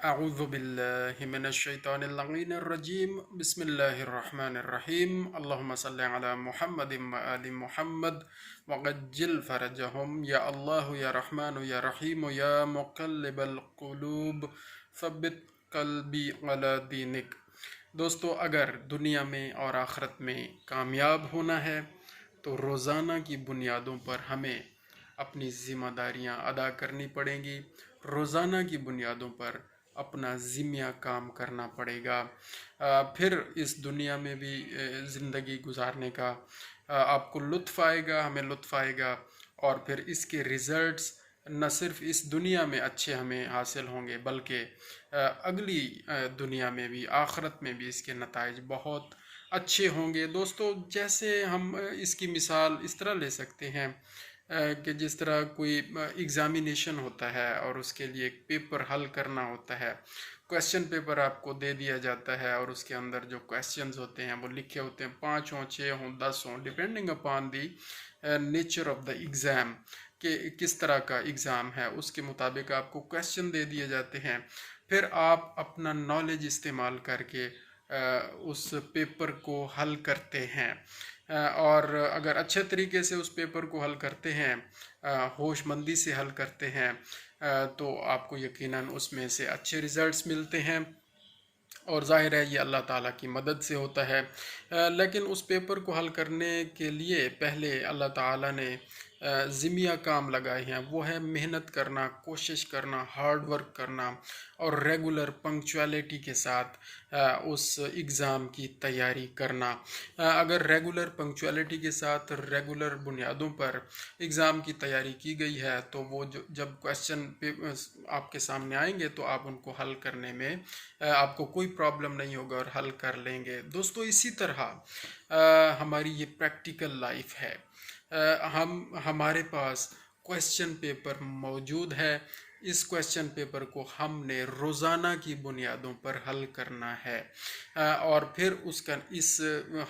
أعوذ بالله من الشيطان اللعين الرجيم بسم الله الرحمن الرحيم اللهم صل على محمد وآل محمد وعجل فرجهم يا الله يا رحمن يا رحيم يا مقلب القلوب ثبت قلبي على دينك۔ دوستو، اگر دنیا میں اور آخرت میں کامیاب ہونا ہے تو روزانہ کی بنیادوں پر ہمیں اپنی ذمہ داریاں ادا کرنی پڑیں گی، روزانہ کی بنیادوں پر اپنا ذمہ کام کرنا پڑے گا۔ پھر اس دنیا میں بھی زندگی گزارنے کا آپ کو لطف آئے گا، ہمیں لطف آئے گا، اور پھر اس کے ریزلٹس نہ صرف اس دنیا میں اچھے ہمیں حاصل ہوں گے بلکہ اگلی دنیا میں بھی، آخرت میں بھی اس کے نتائج بہت اچھے ہوں گے۔ دوستو، جیسے ہم اس کی مثال اس طرح لے سکتے ہیں کہ جس طرح کوئی ایگزامینیشن ہوتا ہے اور اس کے لیے ایک پیپر حل کرنا ہوتا ہے، کویسچن پیپر آپ کو دے دیا جاتا ہے اور اس کے اندر جو کویسچنز ہوتے ہیں وہ لکھے ہوتے ہیں، 5 ہوں، 6 ہوں، 10 ہوں، depending upon the nature of the exam, کہ کس طرح کا ایگزام ہے اس کے مطابق آپ کو کویسچن دے دیے جاتے ہیں۔ پھر آپ اپنا نالج استعمال کر کے اس پیپر کو حل کرتے ہیں، اور اگر اچھے طریقے سے اس پیپر کو حل کرتے ہیں، ہوش مندی سے حل کرتے ہیں، تو آپ کو یقیناً اس میں سے اچھے ریزلٹس ملتے ہیں، اور ظاہر ہے یہ اللہ تعالیٰ کی مدد سے ہوتا ہے۔ لیکن اس پیپر کو حل کرنے کے لیے پہلے اللہ تعالیٰ نے ضمنی کام لگائے ہیں، وہ ہے محنت کرنا، کوشش کرنا، ہارڈ ورک کرنا، اور ریگولر پنکچویلٹی کے ساتھ اس ایگزام کی تیاری کرنا۔ اگر ریگولر پنکچویلٹی کے ساتھ ریگولر بنیادوں پر ایگزام کی تیاری کی گئی ہے تو وہ جب کویسچن آپ کے سامنے آئیں گے تو آپ ان کو حل کرنے میں آپ کو کوئی پرابلم نہیں ہوگا اور حل کر لیں گے۔ دوستو، اسی طرح ہماری یہ پریکٹیکل لائف ہے۔ ہمارے پاس کویسچن پیپر موجود ہے، اس کویسچن پیپر کو ہم نے روزانہ کی بنیادوں پر حل کرنا ہے، اور پھر اس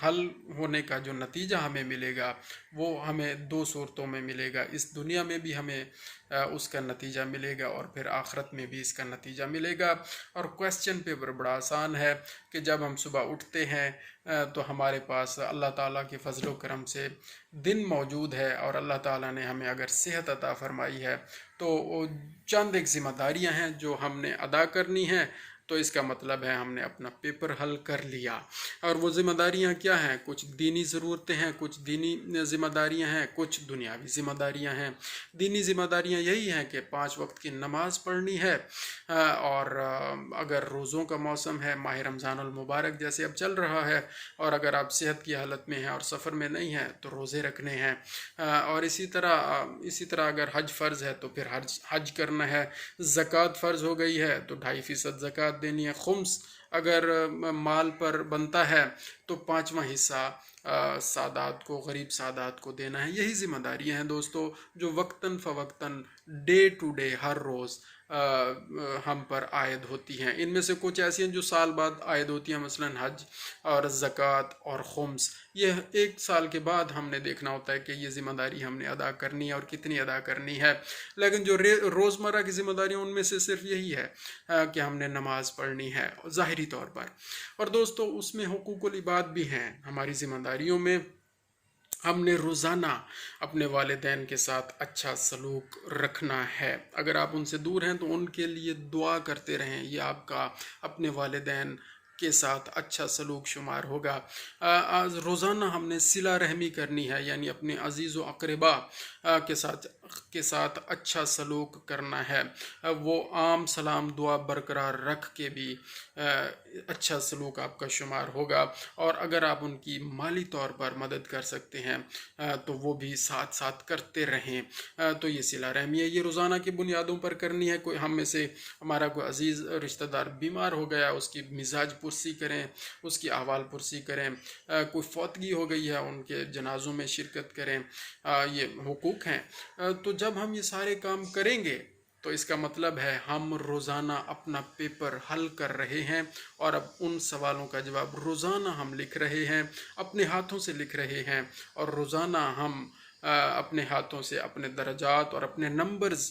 حل ہونے کا جو نتیجہ ہمیں ملے گا وہ ہمیں 2 صورتوں میں ملے گا۔ اس دنیا میں بھی ہمیں اس کا نتیجہ ملے گا اور پھر آخرت میں بھی اس کا نتیجہ ملے گا۔ اور کویسچن پیپر بڑا آسان ہے کہ جب ہم صبح اٹھتے ہیں تو ہمارے پاس اللہ تعالیٰ کے فضل و کرم سے دن موجود ہے، اور اللہ تعالیٰ نے ہمیں اگر صحت عطا فرمائی ہے تو چند ایک ذمہ داریاں ہیں جو ہم نے ادا کرنی ہیں، تو اس کا مطلب ہے ہم نے اپنا پیپر حل کر لیا۔ اور وہ ذمہ داریاں کیا ہیں؟ کچھ دینی ضرورتیں ہیں، کچھ دینی ذمہ داریاں ہیں، کچھ دنیاوی ذمہ داریاں ہیں۔ دینی ذمہ داریاں یہی ہیں کہ 5 وقت کی نماز پڑھنی ہے، اور اگر روزوں کا موسم ہے، ماہ رمضان المبارک جیسے اب چل رہا ہے، اور اگر آپ صحت کی حالت میں ہیں اور سفر میں نہیں ہیں تو روزے رکھنے ہیں، اور اسی طرح اگر حج فرض ہے تو پھر حج کرنا ہے، زکوٰۃ فرض ہو گئی ہے تو 2.5% زکوٰۃ دینی ہے، خمس اگر مال پر بنتا ہے تو 5واں حصہ سادات کو، غریب سادات کو دینا ہے۔ یہی ذمہ داریاں ہیں دوستو جو وقتاً فوقتاً، ڈے ٹو ڈے، ہر روز ہم پر عائد ہوتی ہیں۔ ان میں سے کچھ ایسی ہیں جو سال بعد عائد ہوتی ہیں، مثلا حج اور زکوٰۃ اور خمس، یہ 1 سال کے بعد ہم نے دیکھنا ہوتا ہے کہ یہ ذمہ داری ہم نے ادا کرنی ہے اور کتنی ادا کرنی ہے۔ لیکن جو روزمرہ کی ذمہ داریاں ان میں سے صرف یہی ہے کہ ہم نے نماز پڑھنی ہے ظاہری طور پر۔ اور دوستو، اس میں حقوق العباد بھی ہیں ہماری ذمہ داریوں میں۔ ہم نے روزانہ اپنے والدین کے ساتھ اچھا سلوک رکھنا ہے، اگر آپ ان سے دور ہیں تو ان کے لیے دعا کرتے رہیں، یہ آپ کا اپنے والدین کے ساتھ اچھا سلوک شمار ہوگا۔ روزانہ ہم نے صلہ رحمی کرنی ہے، یعنی اپنے عزیز و اقربا کے ساتھ اچھا سلوک کرنا ہے، وہ عام سلام دعا برقرار رکھ کے بھی اچھا سلوک آپ کا شمار ہوگا۔ اور اگر آپ ان کی مالی طور پر مدد کر سکتے ہیں تو وہ بھی ساتھ ساتھ کرتے رہیں، تو یہ صلہ رحمی ہے، یہ روزانہ کی بنیادوں پر کرنی ہے۔ کوئی ہم میں سے ہمارا کوئی عزیز رشتہ دار بیمار ہو گیا، اس کی مزاج پرسی کریں، اس کی احوال پرسی کریں، کوئی فوتگی ہو گئی ہے ان کے جنازوں میں شرکت کریں، یہ حقوق ہیں۔ تو جب ہم یہ سارے کام کریں گے تو اس کا مطلب ہے ہم روزانہ اپنا پیپر حل کر رہے ہیں، اور اب ان سوالوں کا جواب روزانہ ہم لکھ رہے ہیں، اپنے ہاتھوں سے لکھ رہے ہیں، اور روزانہ ہم اپنے ہاتھوں سے اپنے درجات اور اپنے نمبرز